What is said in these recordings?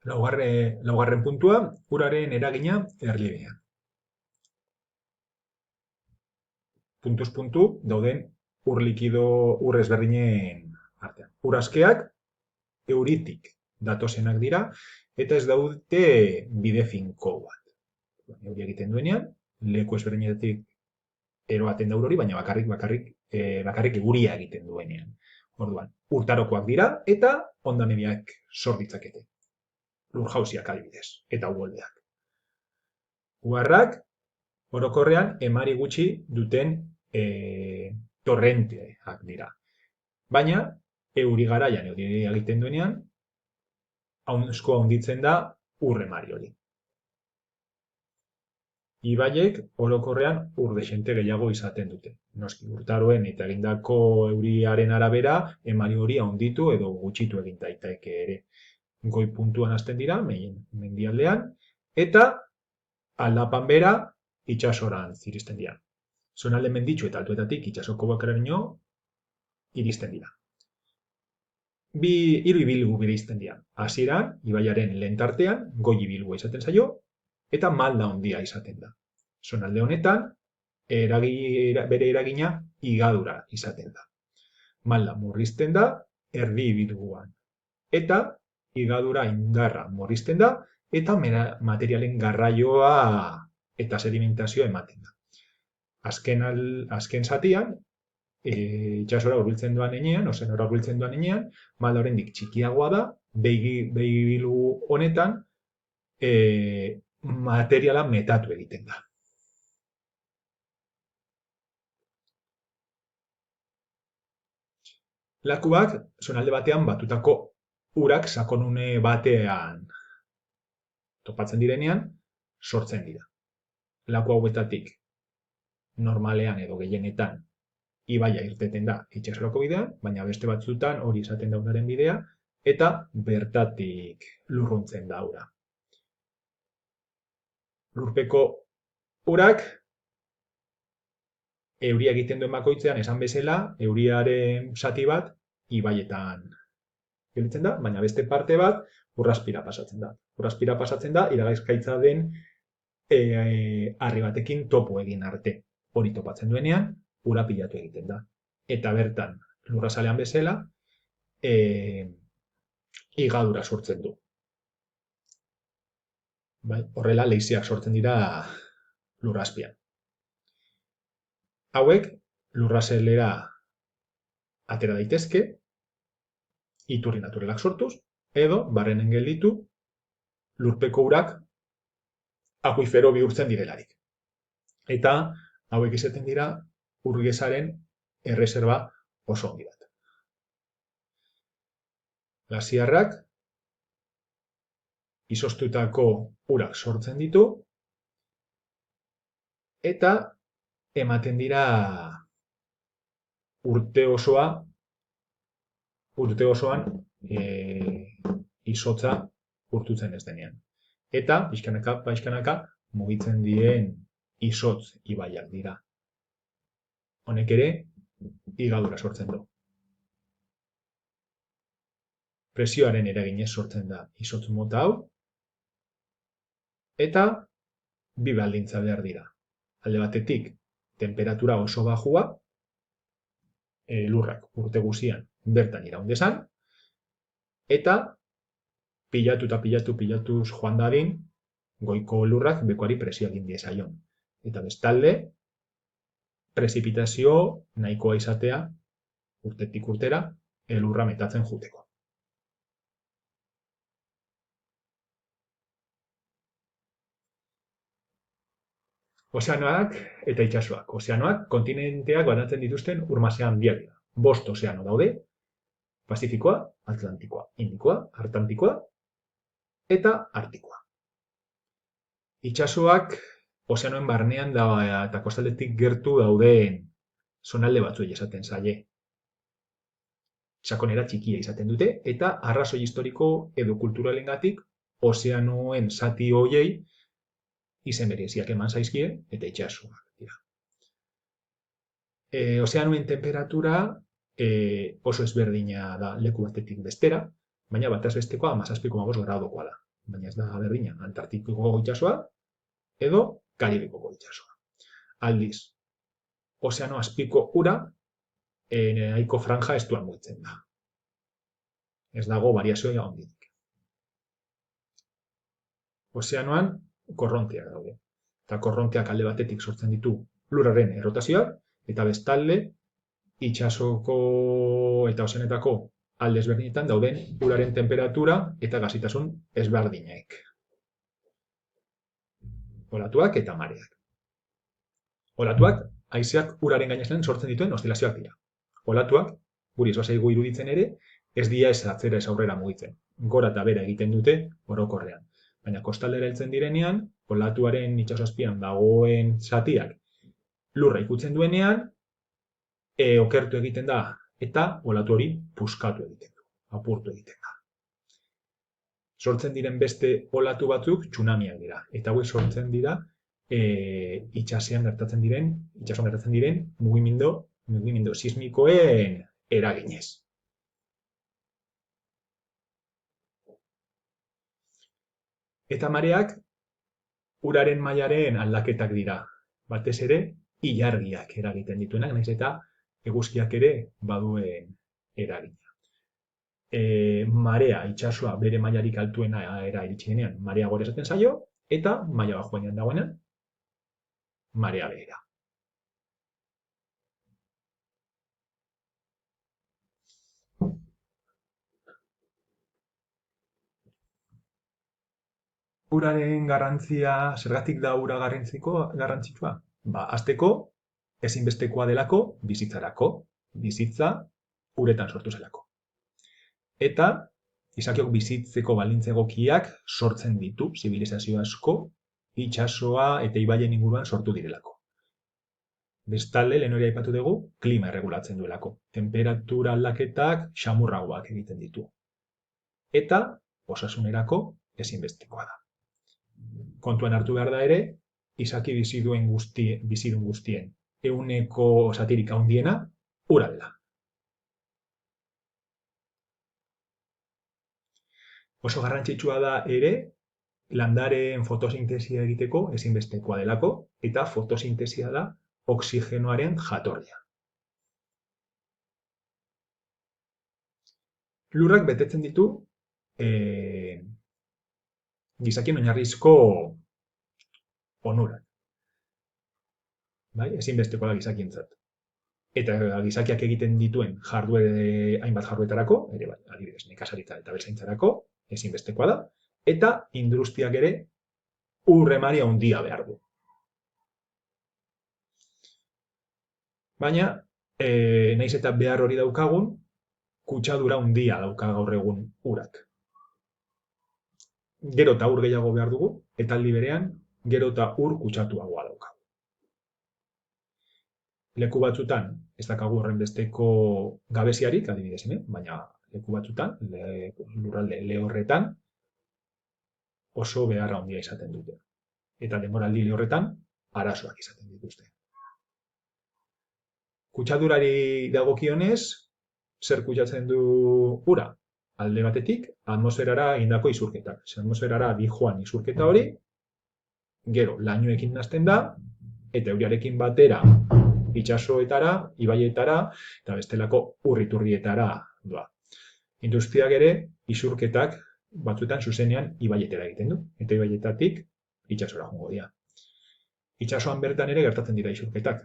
Laugarren puntua, uraren eragina erlidean. Puntuz puntu dauden ur ezberdinen artean. Ur askeak euritik datozenak dira, eta ez daute bide finko bat. Euri egiten duenean, leku ezberdinetik eroaten da hori, baina bakarrik eguria egiten duenean. Orduan, urtarokoak dira eta hondamendiak sor ditzakete. Lur-jauziak adibidez, eta uholdeak. Uharrak, orokorrean, emari gutxi duten torrenteak dira. Baina, euri garaian, euri egiten duenean, asko handitzen da ur-emari hori. Ibaiek orokorrean ur dexente gehiago izaten dute. Noski, urtaroen eta egindako euriaren arabera, emari hori handitu edo gutxitu egin daiteke ere. Goi puntuan hasten dira, mendialdean, eta aldapan bera itsasoran iristen dira. Zonalde menditsu eta altuetatik itsasoko bakaraino iristen dira. Hiru ibilgu bereizten dira. Hasieran, ibaiaren lehen tartean, goi ibilgua izaten zaio, eta malda handia izaten da. Zonalde honetan, bere eragina higadura izaten da. Malda murrizten da erdi ibilguan. Eta higadura indarra murrizten da, eta materialen garraioa eta sedimentazioa ematen da. Azken zatian, itsasora hurbiltzen doan heinean, ozeanora hurbiltzen doan heinean, malda oraindik txikiagoa da, behi ibilgu honetan, materiala metatu egiten da. Lakuak, zonalde batean batutako urak sakonune batean topatzen direnean, sortzen dira. Laku hauetatik, normalean edo gehienetan, ibaia irteten da itsasorako bidean, baina beste batzutan hori izaten da uraren bidea, eta bertatik lurruntzen da ura. Lurpeko urak, euria egiten duen bakoitzean, esan bezala, euriaren zati bat, ibaietan gelditzen da, baina beste parte bat, urraspira pasatzen da. Urraspira pasatzen da, iragaizkaitza den harri batekin topo egin arte. Hori topatzen duenean, ura pilatu egiten da. Eta bertan, lurrazalean bezala, higadura sortzen du. Horrela, leizeak sortzen dira lurrazpian. Hauek, lurrazelera atera daitezke, iturri naturalak sortuz, edo, barrenen gelditu, lurpeko urak akuifero bihurtzen direlarik. Eta, hauek izaten dira, urgezaren erreserba oso ongi bat. Glaziarrak, izoztutako urak sortzen ditu, eta ematen dira urte osoan izotza urtutzen ez denean. Eta, pixkanaka, mugitzen diren izotz ibaiak dira. Honek ere, higadura sortzen du. Presioaren eraginez sortzen da izotz mota hau, eta bi baldintza behar dira. Alde batetik, temperatura oso bajua, lurrak urte guzian bertan iraun dezan, eta pilatuz joan dadin, goiko lurrak bekoari presioa egin diezaion. Eta bestalde, prezipitazio nahikoa izatea, urtetik urtera, lurra metatzen juteko. Ozeanoak eta itsasoak. Ozeanoak kontinenteak banatzen dituzten ur-masa handiak dira. 5 ozeano daude: Pazifikoa, Atlantikoa, Indikoa, Atlantikoa eta Artikoa. Itsasoak ozeanoen barnean eta kostaldetik gertu dauden zonalde batzuei esaten zaie. Sakonera txikia izaten dute eta arrazoi historiko edo kulturalengatik ozeanoen zati horiei izen bereziak eman zaizkie eta itsasoak dira. Ozeanoen temperatura oso ezberdina da leku batetik bestera, baina batez bestekoa 17,5 gradokoa da. baina ez da berdina Antartikoko itsasoa edo Karibikoko itsasoa. Aldiz, ozeano azpiko ura nahiko franja estuan mugitzen da. Ez dago variazioa handirik. Ozeanoan korronteak daude. Eta korronteak alde batetik sortzen ditu lurraren errotazioak, eta bestalde itsasoko eta ozeanetako alde ezberdinetan dauden uraren temperatura eta gazitasun ezberdinek. Olatuak eta mareak. Olatuak haizeak uraren gainean sortzen dituen oszilazioak dira. Olatuak, guri ez bazaigu iruditzen ere, ez dira ez atzera ez aurrera mugitzen. Gora eta bera egiten dute orokorrean. Baina kostaldera heltzen direnean, olatuaren itsaso azpian dagoen zatiak lurra ikutzen duenean, okertu egiten da eta olatu hori puskatu egiten du, apurtu egiten da. Sortzen diren beste olatu batzuk tsunamiak dira. Eta hauek sortzen dira itsasoan gertatzen diren mugimendu sismikoen eraginez. Eta mareak uraren mailaren aldaketak dira. Batez ere, ilargiak eragiten dituenak, nahiz eta eguzkiak ere baduen eragina. Marea, itsasoa bere mailarik altuena era iritsi denean, marea gora esaten zaio, eta maila baxuenean dagoenean, marea behera. Uraren garrantzia, zergatik da ura garrantzitsua? Hasteko, ezinbestekoa delako bizitzarako. Bizitza uretan sortu zelako. Eta, izakiok bizitzeko baldintza egokiak sortzen ditu, zibilizazio asko, itsasoa eta ibaien inguruan sortu direlako. Bestalde, lehen hori aipatu dugu, klima erregulatzen duelako. Temperatura aldaketak xamurragoak egiten ditu. Eta, osasunerako ezinbestekoa da. Kontuan hartu behar da ere, izaki bizidun guztien ehuneko zatirik handiena ura dela. Oso garrantzitsua da ere, landareen fotosintesia egiteko ezinbestekoa delako, eta fotosintesia da oxigenoaren jatorria. Lurrak betetzen ditu gizakien oinarrizko onurak. Ezinbestekoa da gizakientzat. Eta gizakiak egiten dituen hainbat jarduetarako, ere bai, adibidez, nekazaritza eta abeltzaintzarako, ezinbestekoa da, eta industriak ere ur-emari handia behar du. Baina, nahiz eta behar hori daukagun, kutsadura handia dauka gaur egun urak. Gero eta ur gehiago behar dugu, eta aldi berean, gero eta ur kutsatuagoa daukagu. Leku batzutan, ez dakagu horren besteko gabeziarik, adibidez, baina leku batzutan, lurralde lehorretan, oso beharra handia izaten dute. Eta denboraldi lehorretan, arazoak izaten dituzte. Kutsadurari dagokionez, zer kutsatzen du ura? Alde batetik, atmosferara egindako isurketak. Atmosferara dijoan isurketa hori, gero, lainoekin nazten da, eta euriarekin batera itsasoetara, ibaietara, eta bestelako urriturrietara doa. Industriak ere, isurketak batzuetan zuzenean ibaietara egiten du, eta ibaietatik itsasora joango dira. Itsasoan bertan ere gertatzen dira isurketak.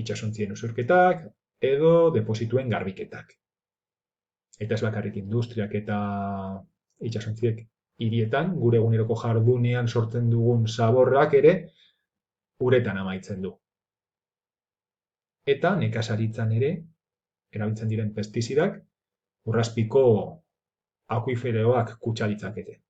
Itsasontzien isurketak edo deposituen garbiketak. Eta ez bakarrik industriak eta itsasontziek hirietan, gure eguneroko jardunean sortzen dugun zaborrak ere uretan amaitzen du. Eta nekazaritzan ere, erabiltzen diren pestizidak, urrazpiko akuiferoak kutsa ditzakete.